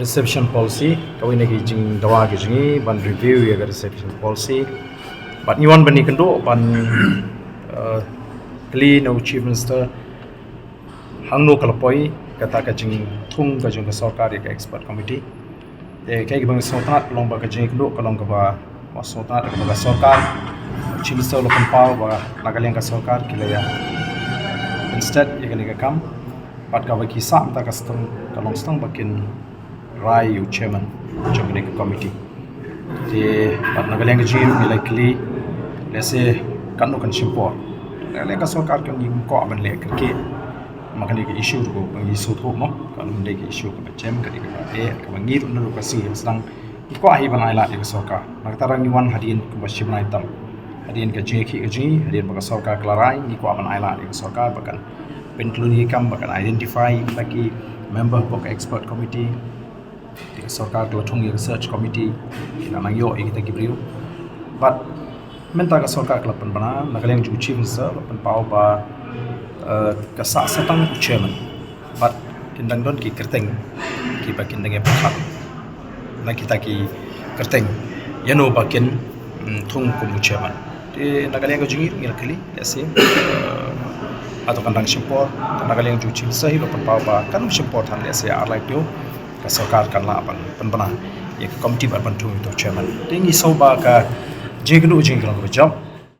Reservation Policy kawin lagi jing dawa ke jingi ban review ya Reservation Policy but ni wan bani kendo ban kli no Chief Minister hangno kalpoi kata ka jing thung ka jing sarkar ya expert committee te kai bang sotat long ba ka jing kendo kalong ka ba sotat ka sarkar Chief Minister lo pau ba nagaleng ka sarkar kilaya instead ya ka kam pat ka ba kisam ta ka stang kalong stang bakin Rai you chairman Jamaica committee. The Nagalanga Jim likely let's say kanu kan simpor. Nagalanga sarkar kan yung ko aman le kerke makani ke issue ko pang isu thok mo kan de ke issue ko chem ka di ka e ka ngir na ka si sang ko ahi banai la ke sarkar. Magtarang yuan hadien ko SHIBNAI tam. Hadien ka jeki ka ji hadien ba sarkar klarai ni ko aman ai la ke sarkar bakan pentluni kam bakan identify lagi member of expert committee sarkar ke thung research committee ina nangyo kita gibriu but menta ka sarkar ke pan bana nagaleng ju chief minister pan pau ba ka sa satang chairman but kindang don ki kerteng ki ba kindang e pakhat na kita ki kerteng yano bakin thung kum chairman te nagaleng ju ngir kali yase atau kandang simpor nagaleng ju chief sahi ba pan pau ba kan simpor than yase are like you ka sarkar kan la ban panbana ye committee ban tu chairman tingi soba ka jinglu ko job